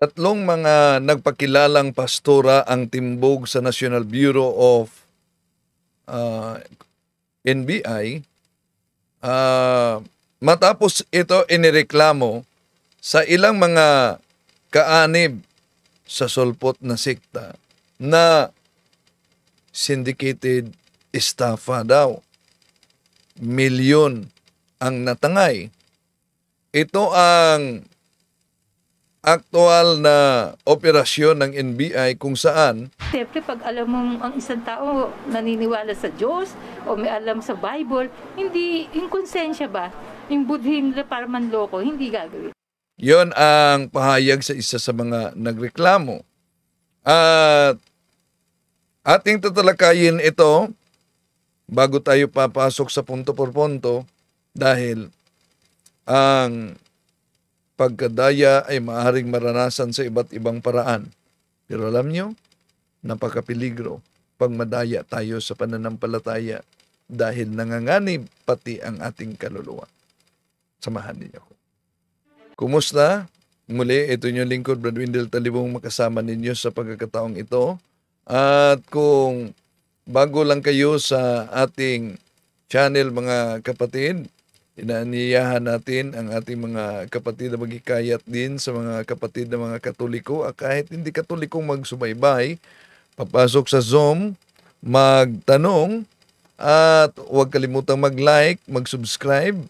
Tatlong mga nagpakilalang pastora ang timbog sa National Bureau of NBI matapos ito inireklamo sa ilang mga kaanib sa sulpot na sekta na syndicated estafa daw. Milyon ang natangay. Ito ang aktual na operasyon ng NBI kung saan Siyempre, pag alam mo ang isang tao naniniwala sa Diyos o may alam sa Bible, hindi, yung konsensya ba, yung budhin nila para manloko, hindi gagawin. yon ang pahayag sa isa sa mga nagreklamo. At ating tatalakayin ito bago tayo papasok sa punto por punto dahil ang pagkadaya ay maaaring maranasan sa iba't ibang paraan. Pero alam nyo, napakapiligro pag madaya tayo sa pananampalataya dahil nanganganib pati ang ating kaluluwa. Samahan niyo ako. Kumusta? Muli, ito yung lingkod, Brad Wendell Talibong, makasama ninyo sa pagkakataong ito. At kung bago lang kayo sa ating channel, mga kapatid, inaaniyahan natin ang ating mga kapatid na magikayat din sa mga kapatid na mga Katoliko. Kahit hindi Katolikong magsubaybay, papasok sa Zoom, magtanong, at huwag kalimutang mag-like, mag-subscribe,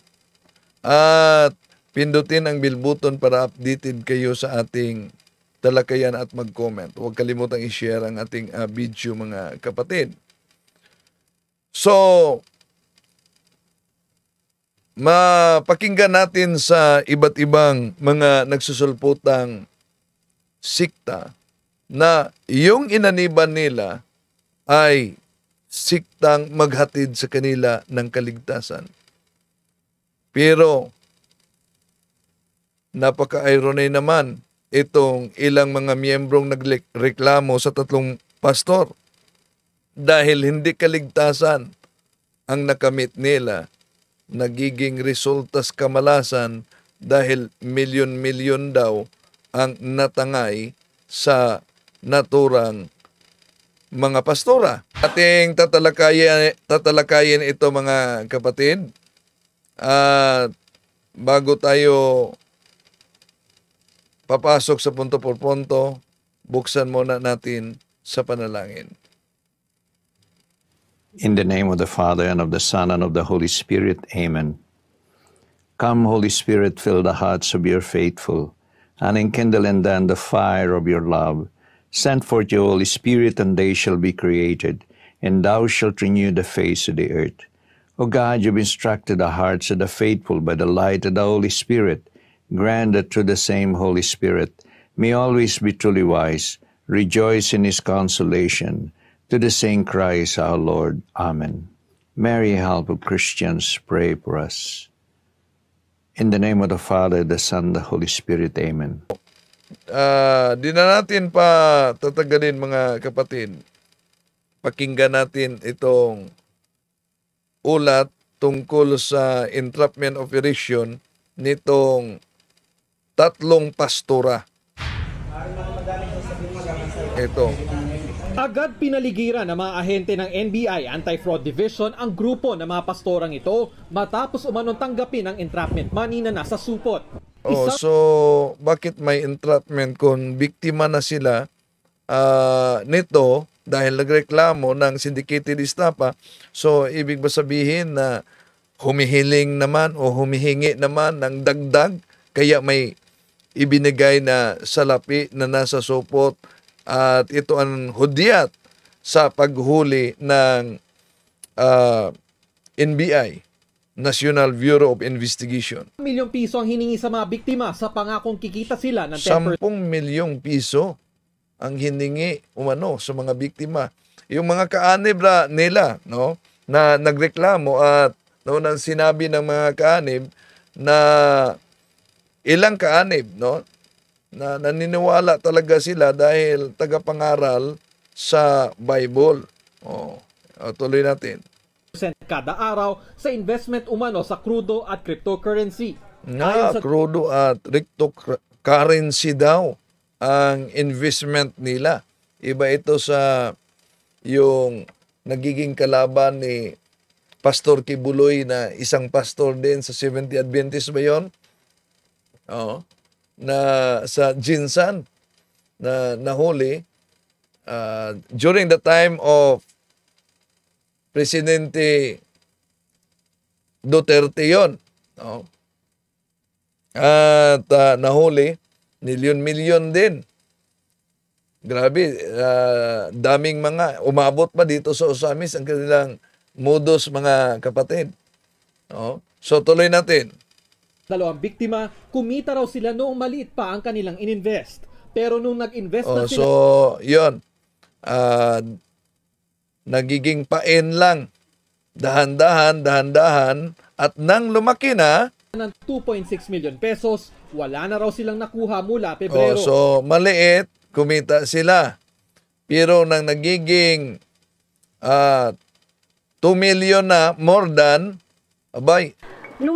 at pindutin ang bell button para updated kayo sa ating talakayan at mag-comment. Huwag kalimutang i-share ang ating video, mga kapatid. So, mapakinggan natin sa iba't ibang mga nagsusulputang sikta na yung inaniban nila ay siktang maghatid sa kanila ng kaligtasan. Pero napaka-irony naman itong ilang mga miyembrong nagreklamo sa tatlong pastor dahil hindi kaligtasan ang nakamit nila, nagiging resultas kamalasan dahil milyon-milyon daw ang natangay sa naturang mga pastora. Ating tatalakayin ito, mga kapatid. At bago tayo papasok sa punto por punto, buksan muna natin sa panalangin. In the name of the Father, and of the Son, and of the Holy Spirit. Amen. Come, Holy Spirit, fill the hearts of your faithful, and enkindle in them the fire of your love. Send forth your Holy Spirit, and they shall be created, and thou shalt renew the face of the earth. O God, you've instructed the hearts of the faithful by the light of the Holy Spirit. Grant that through the same Holy Spirit may always be truly wise, rejoice in his consolation, to the same Christ our Lord. Amen. Mary, help of Christians, pray for us. In the name of the Father, the Son, the Holy Spirit. Amen. Di na natin pa tatagalin, mga kapatid. Pakinggan natin itong ulat tungkol sa entrapment operation nitong tatlong pastora. Ito. Agad pinaligiran ng mga ahente ng NBI Anti-Fraud Division ang grupo ng mga pastorang ito matapos umanong tanggapin ang entrapment money na nasa supot. So bakit may entrapment kung biktima na sila nito dahil nagreklamo ng syndicated estafa? So ibig ba sabihin na humihiling naman o humihingi naman ng dagdag kaya may ibinigay na salapi na nasa supot? At ito ang hudyat sa paghuli ng NBI, National Bureau of Investigation. 10 milyong piso ang hiningi sa mga biktima sa pangakong kikita sila ng 10%. 10 milyong piso ang hiningi sa mga biktima. Yung mga kaanib nila, no, na nagreklamo, at noon ang sinabi ng mga kaanib na ilang kaanib, no, na naniniwala talaga sila dahil tagapangaral sa Bible. Tuloy natin. Kada araw sa investment umano sa crudo at cryptocurrency. Crudo at cryptocurrency daw ang investment nila. Iba ito sa yung nagiging kalaban ni Pastor Kibuloy na isang pastor din sa Seventh-day Adventist ba yun? Oo. Na sa Jinsan na nahuli during the time of Presidente Duterte yon. Oo. At nahuli, milyon-milyon din. Grabe, daming mga, umabot pa dito sa Osamis ang kanilang modus, mga kapatid. Oo. So tuloy natin. Dalawang biktima, kumita raw sila noong maliit pa ang kanilang ininvest. Pero nung nag-invest na sila... So, yun. Nagiging pain lang. Dahan-dahan. At nang lumaki na... ng 2.6 million pesos, wala na raw silang nakuha mula Pebrero. So, maliit, kumita sila. Pero nang nagiging 2 million na, more than, abay,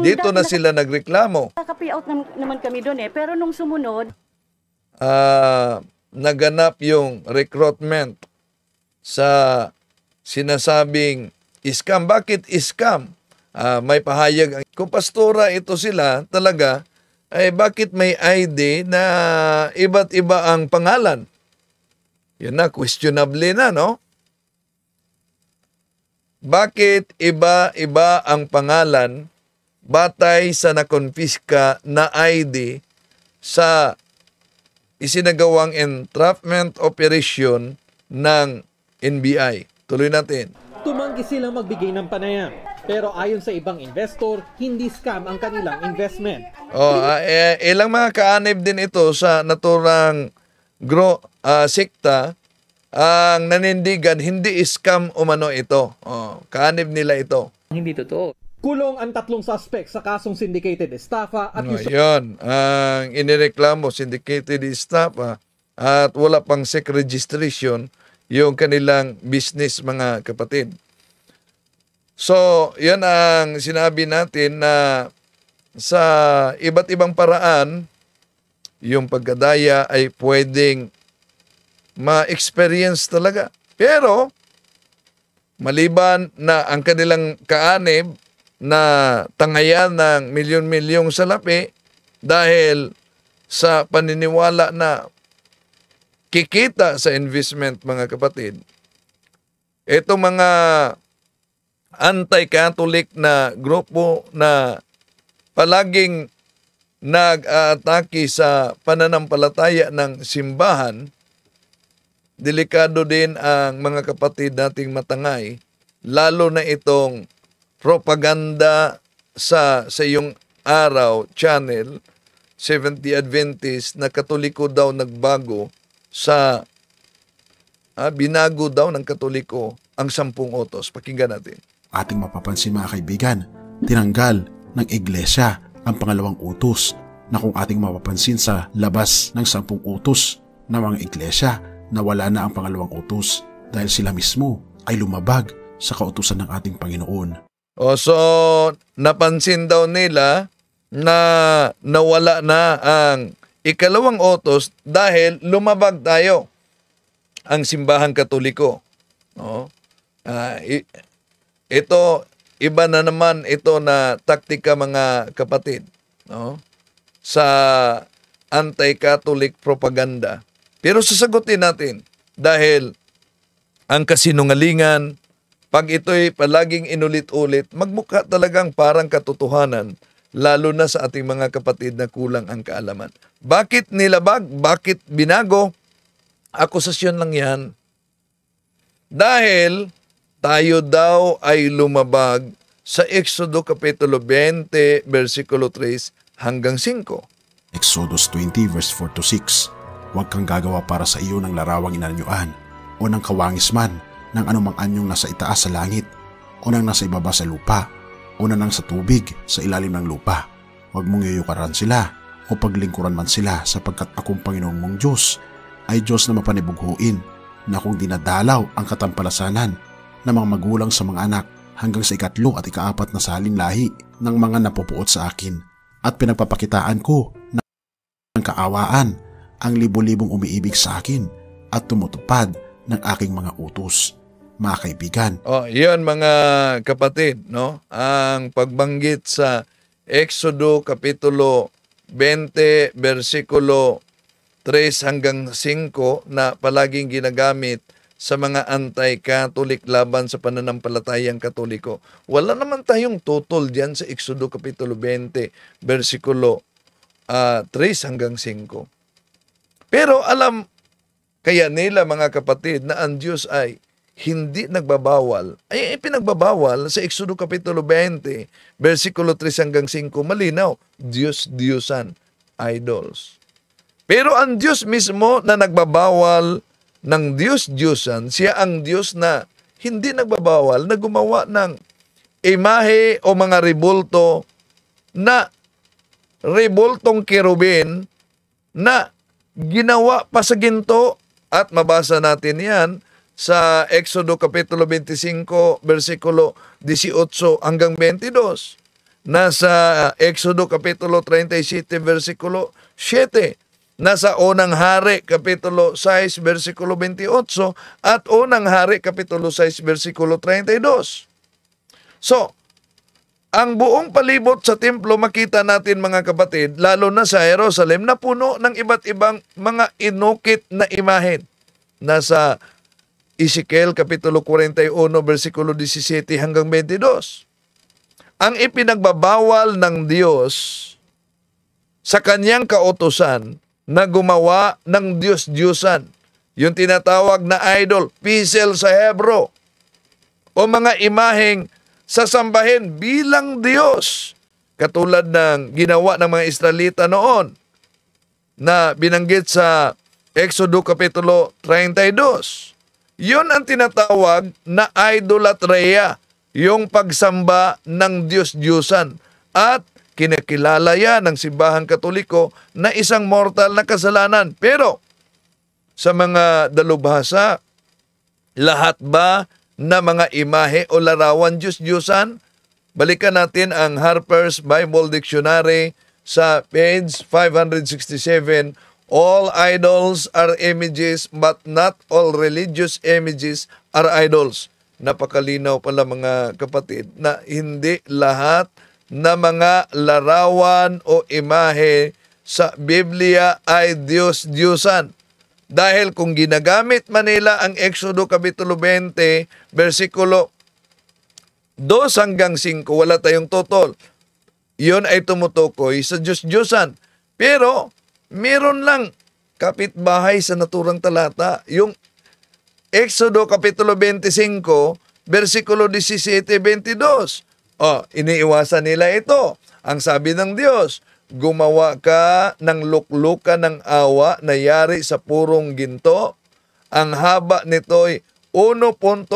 dito na sila nagreklamo. Naka-payout naman kami doon pero nung sumunod, naganap yung recruitment sa sinasabing scam. Bakit scam? May pahayag. Kung pastora ito sila talaga, ay bakit may ID na iba't iba ang pangalan? Yun na, questionable na, no? Bakit iba-iba ang pangalan batay sa nakonfiska na ID sa isinagawang entrapment operation ng NBI? Tuloy natin. Tumanggi silang magbigay ng panayam. Pero ayon sa ibang investor, hindi scam ang kanilang investment. Ilang mga kaanib din ito sa naturang sekta ang nanindigan, hindi scam umano ito. Kaanib nila ito. Hindi totoo. Kulong ang 3 suspect sa kasong syndicated estafa at Yun, ang inireklamo, syndicated estafa at wala pang SEC registration yung kanilang business, mga kapatid. So, yan ang sinabi natin na sa iba't ibang paraan, yung pagkadaya ay pwedeng ma-experience talaga. Pero, maliban na ang kanilang kaanib na tangayan ng milyon-milyong salapi dahil sa paniniwala na kikita sa investment, mga kapatid, itong mga anti-Catholic na grupo na palaging nag-aatake sa pananampalataya ng simbahan, delikado din ang mga kapatid nating matangay, lalo na itong propaganda sa iyong araw, channel, Seventh-day Adventist, na Katoliko daw nagbago sa binago daw ng Katoliko ang 10 utos. Pakinggan natin. Ating mapapansin, mga kaibigan, tinanggal ng iglesia ang pangalawang utos, na kung ating mapapansin sa labas ng 10 utos ng mga iglesia, na wala na ang pangalawang utos dahil sila mismo ay lumabag sa kautusan ng ating Panginoon. So, napansin daw nila na nawala na ang ikalawang utos dahil lumabag tayo, ang simbahang Katoliko. Ito, iba na naman ito na taktika, mga kapatid, sa anti-Catholic propaganda. Pero sasagutin natin dahil ang kasinungalingan, pag ito'y palaging inulit-ulit, magmukha talagang parang katotohanan, lalo na sa ating mga kapatid na kulang ang kaalaman. Bakit nilabag? Bakit binago? Akusasyon lang yan. Dahil tayo daw ay lumabag sa Exodo Kapitulo 20, versikulo 3 hanggang 5. Exodus 20 verse 4-6. Huwag kang gagawa para sa iyo ng larawang inanyuan o ng kawangis man ng anumang anyong nasa itaas sa langit o ng nasa ibaba sa lupa o na nang sa tubig sa ilalim ng lupa. Huwag mong yuyukaran sila o paglingkuran man sila, sapagkat akong Panginoong mong Diyos ay Diyos na mapanibughuin, na kung dinadalaw ang katampalasanan ng mga magulang sa mga anak hanggang sa 3 at 4 na saling lahi ng mga napupuot sa akin, at pinagpapakitaan ko ng kaawaan ang libo-libong umiibig sa akin at tumutupad ng aking mga utos. Mga kaibigan, Iyon mga kapatid, no? Ang pagbanggit sa Exodo Kapitulo 20, versikulo 3 hanggang 5 na palaging ginagamit sa mga anti-Catholic laban sa pananampalatayang Katoliko. Wala naman tayong tutol diyan sa Exodo Kapitulo 20, versikulo 3 hanggang 5. Pero alam kaya nila mga kapatid na ang Diyos ay hindi nagbabawal. Ay ipinagbabawal sa Exodo Kapitulo 20, versikulo 3 hanggang 5, malinaw, Diyos-Diyosan, idols. Pero ang Diyos mismo na nagbabawal ng Diyos-Diyosan, siya ang Diyos na hindi nagbabawal na gumawa ng imahe o mga rebulto na rebultong kerubin na ginawa pa sa ginto, at mabasa natin yan sa Exodo Kapitulo 25, versikulo 18 hanggang 22. Nasa Exodo Kapitulo 37, versikulo 7. Nasa Unang Hari, Kapitulo 6, versikulo 28 at Unang Hari, Kapitulo 6, versikulo 32. So, ang buong palibot sa templo makita natin mga kapatid, lalo na sa Jerusalem, na puno ng iba't ibang mga inukit na imahen. Nasa Ezekiel Kapitulo 41, versikulo 17 hanggang 22. Ang ipinagbabawal ng Diyos sa kanyang kautusan na gumawa ng Diyos-Diyosan, yung tinatawag na idol, pisel sa Hebro, o mga imaheng sasambahin bilang Diyos, katulad ng ginawa ng mga Israelita noon na binanggit sa Exodo Kapitulo 32. Yun ang tinatawag na idolatria, yung pagsamba ng Diyos-Diyosan, at kinakilala yan ng Simbahang Katoliko na isang mortal na kasalanan. Pero sa mga dalubhasa, lahat ba na mga imahe o larawan Diyos-Diyosan? Balikan natin ang Harper's Bible Dictionary sa page 567. All idols are images, but not all religious images are idols. Napakalinaw pala mga kapatid na hindi lahat na mga larawan o imahe sa Biblia ay Diyos-Diyosan. Dahil kung ginagamit man nila ang Exodo Kapitulo 20, versikulo 2 hanggang 5, wala tayong tutol. Iyon ay tumutukoy sa Diyos-Diyosan. Pero meron lang kapitbahay sa naturang talata, yung Exodo Kapitulo 25, versikulo 17-22. Iniiwasan nila ito. Ang sabi ng Diyos, gumawa ka ng luklukan ng awa na yari sa purong ginto. Ang haba nito'y 1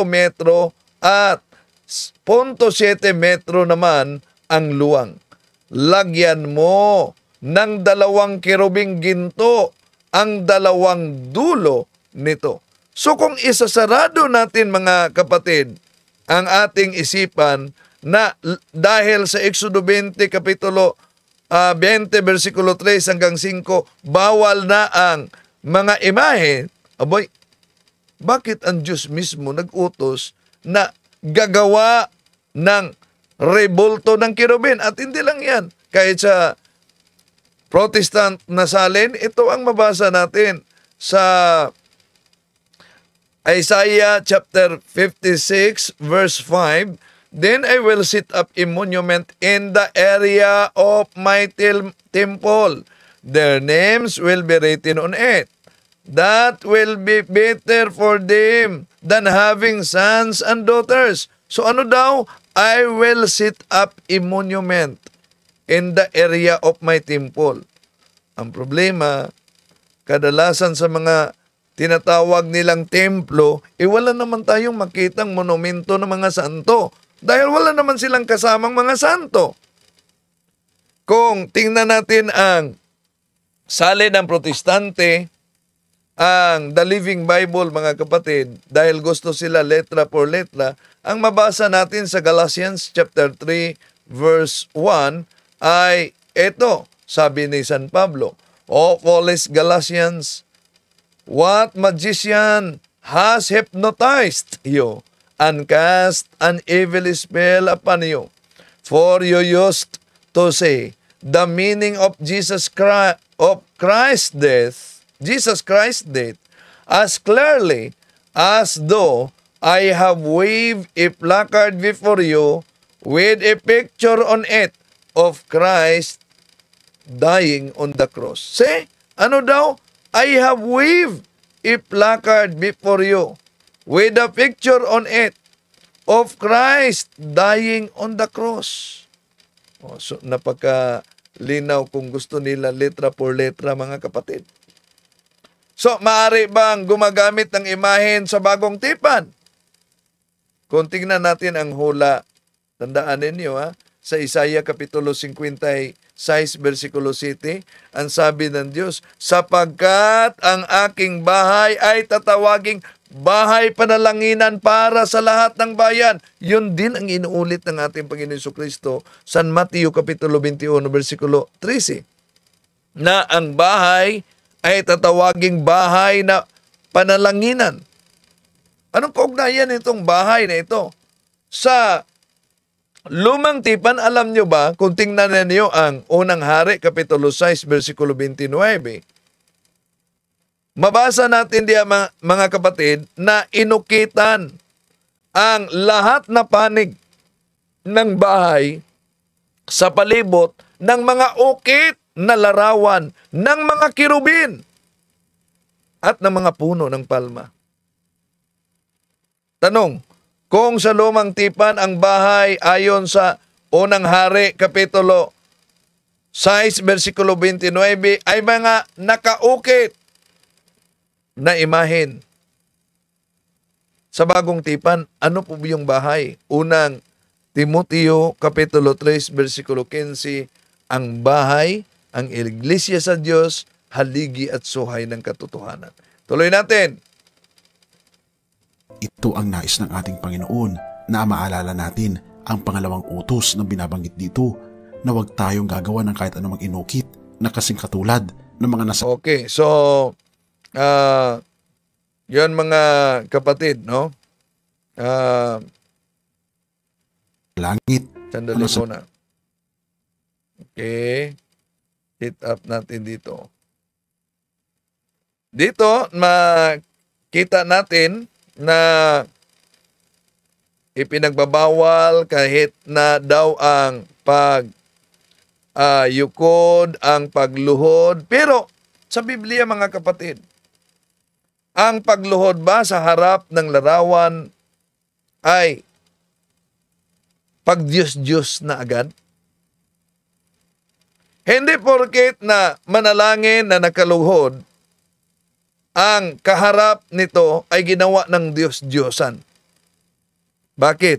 metro at 0.7 metro naman ang luwang. Lagyan mo ng 2 kerubing ginto ang 2 dulo nito. So kung isasarado natin mga kapatid ang ating isipan na dahil sa Exodo 20 Kapitulo 20 versikulo 3 hanggang 5, bawal na ang mga imahe, bakit ang Diyos mismo nag-utos na gagawa ng rebulto ng kerubin? At hindi lang yan. Kahit sa Protestant na salin, ito ang mabasa natin sa Isaiah chapter 56 verse 5. Then I will set up a monument in the area of my temple. Their names will be written on it. That will be better for them than having sons and daughters. So ano daw? I will set up a monument in the area of my temple. Ang problema, kadalasan sa mga tinatawag nilang templo, wala naman tayong makitang monumento ng mga santo. Dahil wala naman silang kasamang mga santo. Kung tingnan natin ang salin ng Protestante, ang The Living Bible mga kapatid, dahil gusto sila letra por letra, ang mabasa natin sa Galatians chapter 3 verse 1 ay ito, sabi ni San Pablo, O foolish Galatians, what magician has hypnotized you and cast an evil spell upon you? For you used to say, the meaning of Christ's death, as clearly as though I have waved a placard before you with a picture on it of Christ dying on the cross. See? Ano daw? I have waved a placard before you with a picture on it of Christ dying on the cross. So, napaka-linaw kung gusto nila letra por letra, mga kapatid. So, maaari bang gumagamit ng imahen sa bagong tipan? Kung tingnan natin ang hula, tandaan ninyo sa Isaiah Kapitulo 56, versikulo 7, ang sabi ng Diyos, sapagkat ang aking bahay ay tatawaging bahay panalanginan para sa lahat ng bayan. Yun din ang inuulit ng ating Panginoon Jesucristo sa Mateo Kapitulo 21, versikulo 13, na ang bahay ay tatawaging bahay na panalanginan. Anong kaugnayan itong bahay na ito? Sa Lumang Tipan, alam nyo ba, kung tingnan ninyo ang Unang Hari, Kapitulo 6, versikulo 29, mabasa natin diya mga kapatid na inukitan ang lahat na panig ng bahay sa palibot ng mga ukit na larawan ng mga kirubin at ng mga puno ng palma. Tanong, kung sa Lumang Tipan ang bahay ayon sa Unang Hari, Kapitulo 6, versikulo 29 ay mga nakaukit na imahen. Sa Bagong Tipan, ano po yung bahay? Unang Timoteo, Kapitulo 3, versikulo 15, ang bahay, ang iglesia sa Diyos, haligi at suhay ng katotohanan. Tuloy natin. Ito ang nais ng ating Panginoon na maalala natin ang pangalawang utos na binabanggit dito na huwag tayong gagawa ng kahit anumang inukit na kasing katulad ng mga nasa... Okay, so yun mga kapatid, no? langit. Sandali muna. Okay. Hit up natin dito. Dito, makita natin na ipinagbabawal kahit na daw ang yukod, ang pagluhod. Pero sa Biblia, mga kapatid, ang pagluhod ba sa harap ng larawan ay pagdiyos-diyos na agad? Hindi porket na manalangin na nakaluhod, ang kaharap nito ay ginawa ng Diyos-Diyosan. Bakit?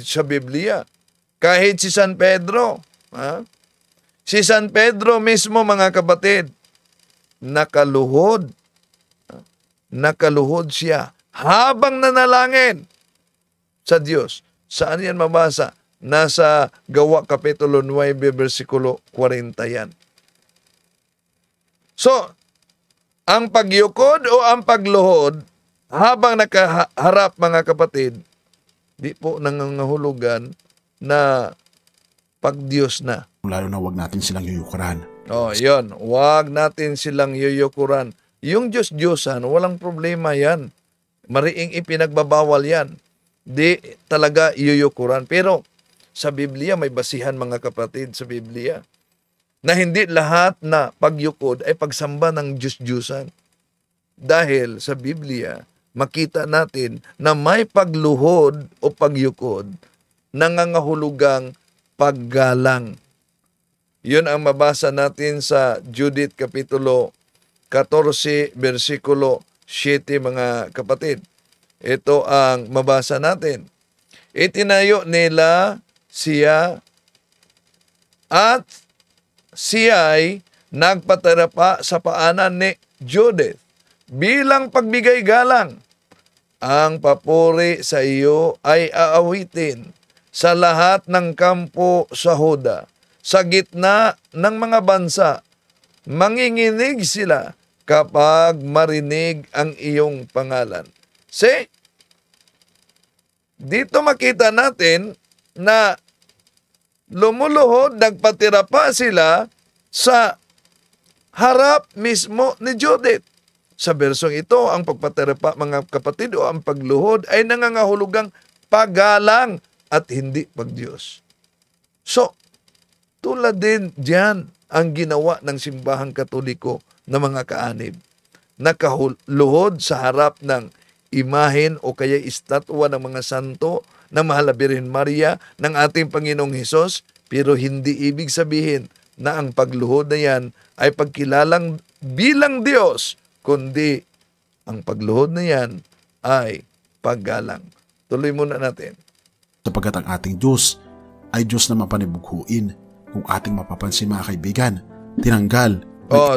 Sa Biblia, kahit si San Pedro, si San Pedro mismo, mga kapatid, nakaluhod. Nakaluhod siya habang nanalangin sa Diyos. Saan yan mabasa? Nasa Gawa Kapitulo 9, versikulo 40 yan. So, ang pagyukod o ang pagluhod habang nakaharap, mga kapatid, di po nangangahulugan na pagdiyos na. Lalo na huwag natin silang yuyukuran. Yun. Huwag natin silang yuyukuran. Yung Diyos-Diyosan, walang problema yan. Mariing ipinagbabawal yan. Di talaga yuyukuran. Pero sa Biblia, may basihan, mga kapatid, sa Biblia, na hindi lahat na pagyukod ay pagsamba ng Diyos-Diyosan. Dahil sa Biblia, makita natin na may pagluhod o pagyukod nangangahulugang paggalang. Yun ang mabasa natin sa Judith Kapitulo 14, versikulo 7, mga kapatid. Ito ang mabasa natin. Itinayo nila siya at siya'y nagpatarapa sa paanan ni Judith bilang pagbigay galang. Ang papuri sa iyo ay aawitin sa lahat ng kampo sa Huda, sa gitna ng mga bansa. manginginig sila kapag marinig ang iyong pangalan. See, dito makita natin na lumuluhod, nagpatira pa sila sa harap mismo ni Judith. Sa bersong ito, ang pagpatira pa, mga kapatid, o ang pagluhod ay nangangahulugang paggalang at hindi pagdiyos. So, tulad din diyan ang ginawa ng simbahang Katoliko na mga kaanib. Nakahuluhod sa harap ng imahen o kaya estatwa ng mga santo ng Mahal na Birhen Maria ng ating Panginoong Hesus, pero hindi ibig sabihin na ang pagluhod na yan ay pagkilalang bilang Diyos, kundi ang pagluhod na yan ay paggalang. Tuloy muna natin. Sapagkat ang ating Diyos ay Diyos na mapanibughuin. Kung ating mapapansin mga kaibigan, tinanggal.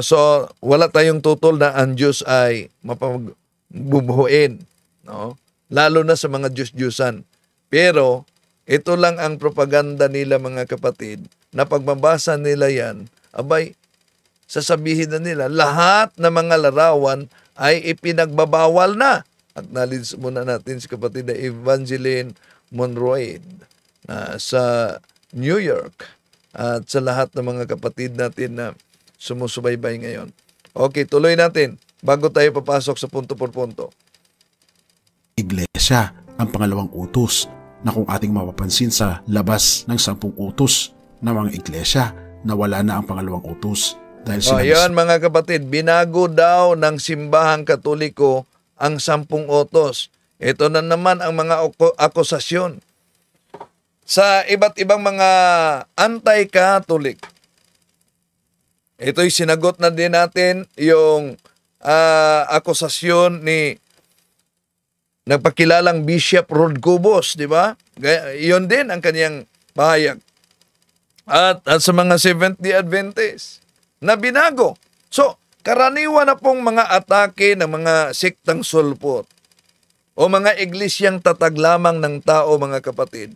So wala tayong tutol na ang Diyos ay mapagbubuhuin, no? Lalo na sa mga Diyos-Diyusan. Pero ito lang ang propaganda nila mga kapatid, na pagmabasa nila yan, abay, sasabihin na nila, lahat ng mga larawan ay ipinagbabawal na. Acknowledge muna natin si kapatid na Evangeline Monroy sa New York, at sa lahat ng mga kapatid natin na sumusubaybay ngayon. Okay, tuloy natin bago tayo papasok sa punto por punto. Iglesia, ang pangalawang utos, na kung ating mapapansin sa labas ng 10 utos ng mga iglesia, na wala na ang pangalawang utos. Dahil yan mga kapatid, binago daw ng simbahang Katoliko ang 10 utos. Ito na naman ang mga akusasyon sa iba't ibang mga anti-Catholic. Ito'y sinagot na din natin yung akusasyon ni nagpakilalang Bishop Rod Cubos, di ba? Iyon din ang kanyang pahayag. At sa mga Seventh-day Adventists na binago. So, karaniwan na pong mga atake ng mga sektang sulpot o mga iglesyang tatag lamang ng tao, mga kapatid,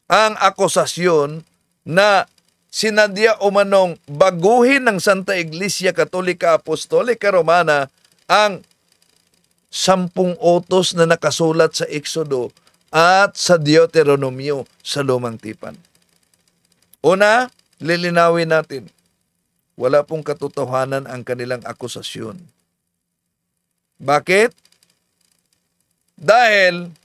ang akusasyon na sinadya umanong baguhin ng Santa Iglesia Katolika Apostolika Romana ang 10 utos na nakasulat sa Exodo at sa Deuteronomio sa Lumang Tipan. Una, lilinawin natin, wala pong katotohanan ang kanilang akusasyon. Bakit? Dahil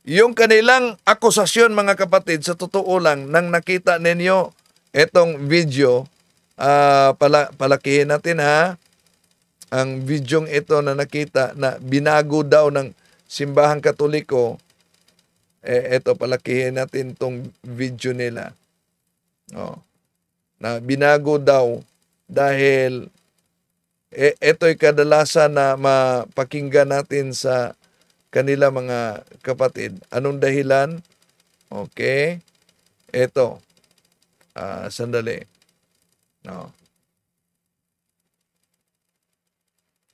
yung kanilang akusasyon, mga kapatid, sa totoo lang, nang nakita ninyo etong video, palakihin natin ha, ang videong ito na nakita na binago daw ng simbahang Katoliko, eto, palakihin natin tong video nila. Na binago daw dahil eto'y kadalasan na mapakinggan natin sa kanila mga kapatid. Anong dahilan? Okay. Ito. Sandali. No.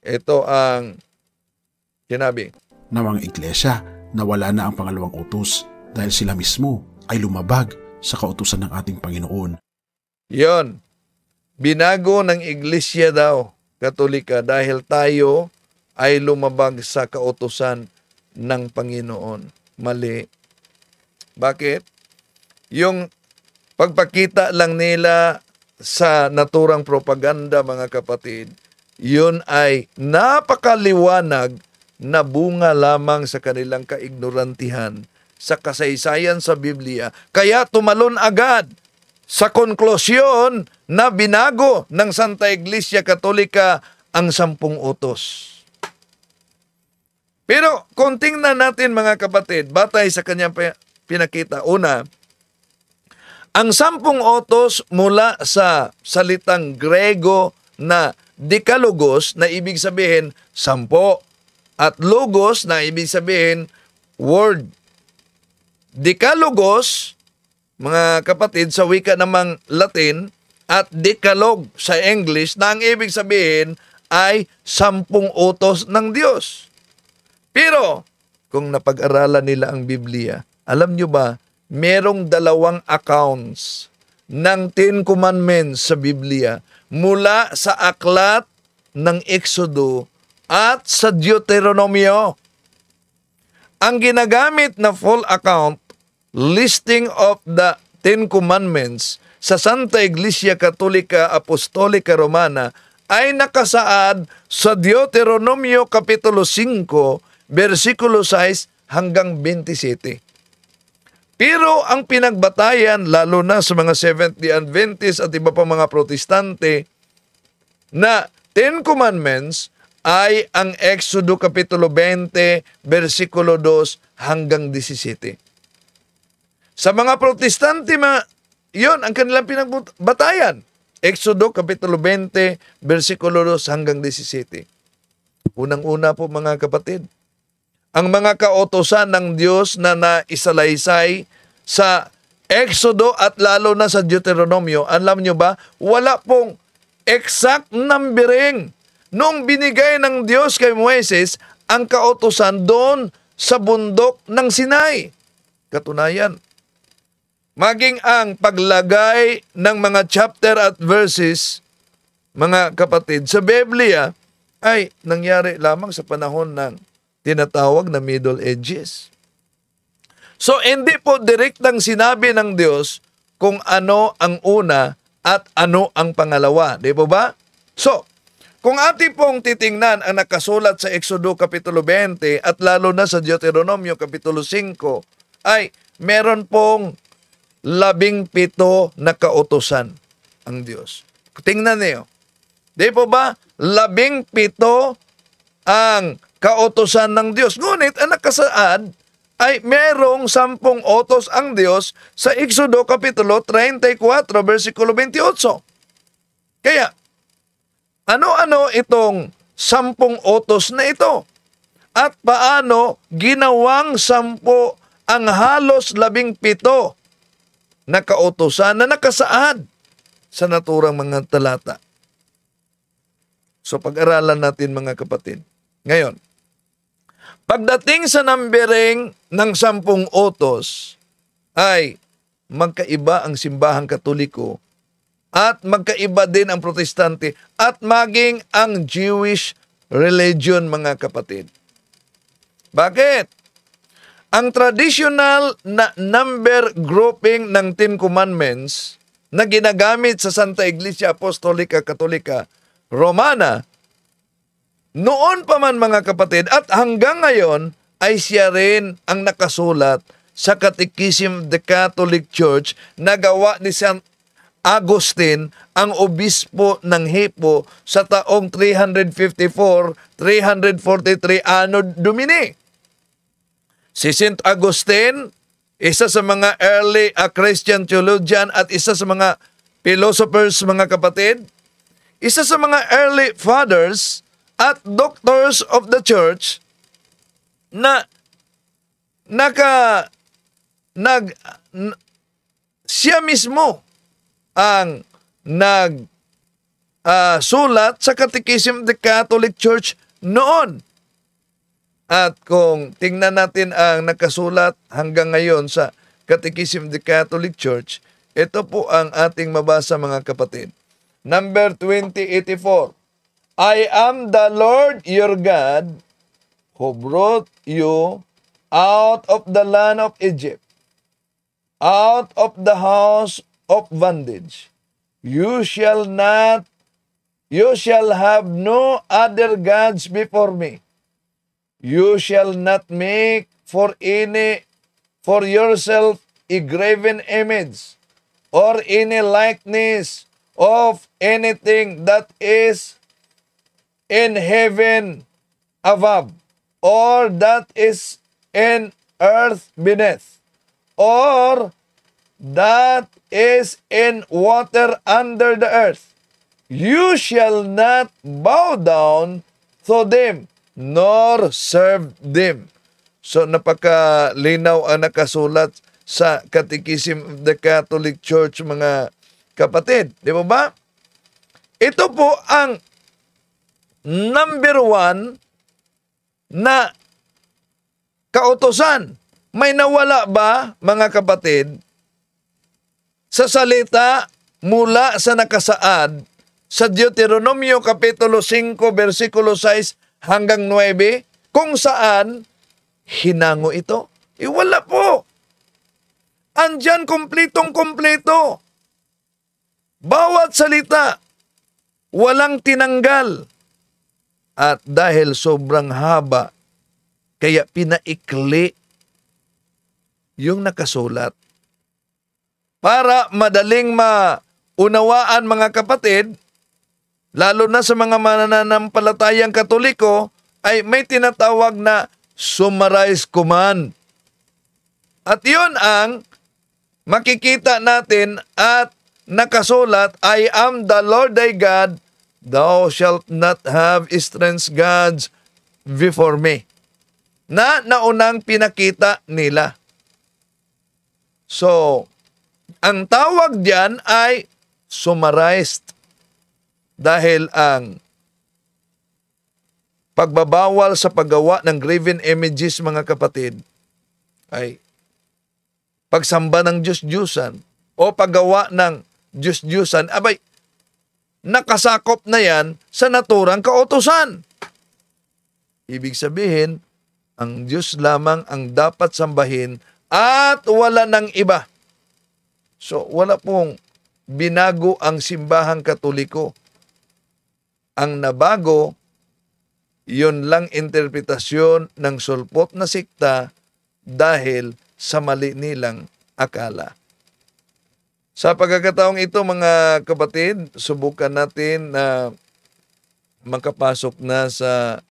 Ito ang sinabi na mga iglesia na wala na ang pangalawang utos dahil sila mismo ay lumabag sa kautusan ng ating Panginoon. Yon. Binago ng iglesia daw, Katolika, dahil tayo ay lumabag sa kautusan ng Panginoon. Mali. Bakit? Yung pagpakita lang nila sa naturang propaganda, mga kapatid, yun ay napakaliwanag na bunga lamang sa kanilang kaignorantihan sa kasaysayan sa Biblia. Kaya tumalon agad sa konklusyon na binago ng Santa Iglesia Katolika ang 10 utos. Pero kung tingnan natin, mga kapatid, batay sa kanyang pinakita, una, ang 10 utos mula sa salitang Grego na Dekalogos, na ibig sabihin 10, at Logos, na ibig sabihin word. Dekalogos, mga kapatid, sa wika namang Latin, at Decalogue sa English, na ang ibig sabihin ay 10 utos ng Diyos. Pero, kung napag-aralan nila ang Biblia, alam nyo ba, merong 2 accounts ng 10 Commandments sa Biblia. mula sa aklat ng Exodo at sa Deuteronomio. Ang ginagamit na full account, listing of the Ten Commandments sa Santa Iglesia Katolika Apostolika Romana ay nakasaad sa Deuteronomio Kapitulo 5, versikulo 6 hanggang 27. Pero ang pinagbatayan, lalo na sa mga Seventh-day Adventists at iba pa mga Protestante, na Ten Commandments ay ang Exodo Kapitulo 20, versikulo 2 hanggang 17. Sa mga Protestante, yon ang kanilang pinagbatayan. Exodo Kapitulo 20, versikulo 2 hanggang 17. Unang-una po mga kapatid, ang mga kautosan ng Diyos na naisalaysay sa Exodo at lalo na sa Deuteronomio, alam nyo ba, wala pong exact numbering. Noong binigay ng Diyos kay Moises ang kautosan doon sa bundok ng Sinai. Katunayan, maging ang paglagay ng mga chapter at verses, mga kapatid, sa Biblia ay nangyari lamang sa panahon ng tinatawag na Middle Ages. So, hindi po direktang sinabi ng Diyos kung ano ang una at ano ang pangalawa. Di po ba? So, kung ating pong titingnan ang nakasulat sa Exodo Kapitulo 20 at lalo na sa Deuteronomio Kapitulo 5, ay meron pong 17 na kautosan ang Diyos. Tingnan niyo. Di po ba? 17 ang kautosan ng Diyos. Ngunit ang nakasaad ay merong 10 utos ang Diyos sa Exodo Kapitulo 34, versikulo 28. Kaya, ano-ano itong 10 utos na ito? At paano ginawang 10 ang halos 17 na kautosan na nakasaad sa naturang mga talata? So pag-aralan natin mga kapatid. Ngayon, pagdating sa numbering ng 10 utos, ay magkaiba ang simbahang Katoliko at magkaiba din ang Protestante at maging ang Jewish religion mga kapatid. Bakit? Ang traditional na number grouping ng Ten Commandments na ginagamit sa Santa Iglesia Apostolika Katolika Romana, noon pa man mga kapatid at hanggang ngayon ay siya rin ang nakasulat sa Catechism of the Catholic Church na gawa ni St. Augustine, ang obispo ng Hippo sa taong 354-343 Anno Domini. Si St. Augustine, isa sa mga early Christian theologian at isa sa mga philosophers mga kapatid, isa sa mga early fathers at doctors of the church na siya mismo ang sulat sa Catechism of the Catholic Church noon. At kung tingnan natin ang nakasulat hanggang ngayon sa Catechism of the Catholic Church, ito po ang ating mabasa mga kapatid. Number 2084. I am the Lord your God who brought you out of the land of Egypt, out of the house of bondage. You shall have no other gods before me. You shall not make for yourself a graven image or any likeness of anything that is in heaven above, or that is in earth beneath, or that is in water under the earth. You shall not bow down to them, nor serve them. So napakalinaw ang nakasulat sa Catechism of the Catholic Church mga kapatid. Di ba? Ito po ang number 1 na kautosan. May nawala ba mga kapatid sa salita mula sa nakasaad sa Deuteronomio Kapitulo 5, versikulo 6 hanggang 9, kung saan hinango ito? Wala po. Andyan kumpletong-kumpleto. Bawat salita, walang tinanggal. At dahil sobrang haba, kaya pinaikli yung nakasulat. Para madaling maunawaan mga kapatid, lalo na sa mga mananampalatayang Katoliko, ay may tinatawag na summarized command. At yun ang makikita natin at nakasulat, I am the Lord thy God, thou shalt not have strange gods before me. Na naunang pinakita nila. So, ang tawag diyan ay summarized. Dahil ang pagbabawal sa paggawa ng graven images, mga kapatid, ay pagsamba ng Diyos-Diyusan o paggawa ng Diyos-Diyusan, abay, nakasakop na yan sa naturang kautusan. Ibig sabihin, ang Diyos lamang ang dapat sambahin at wala ng iba. So, wala pong binago ang simbahang Katoliko. Ang nabago, yun lang interpretasyon ng sulpot na sikta dahil sa mali nilang akala. Sa pagkakataong ito, mga kapatid, subukan natin na makapasok na sa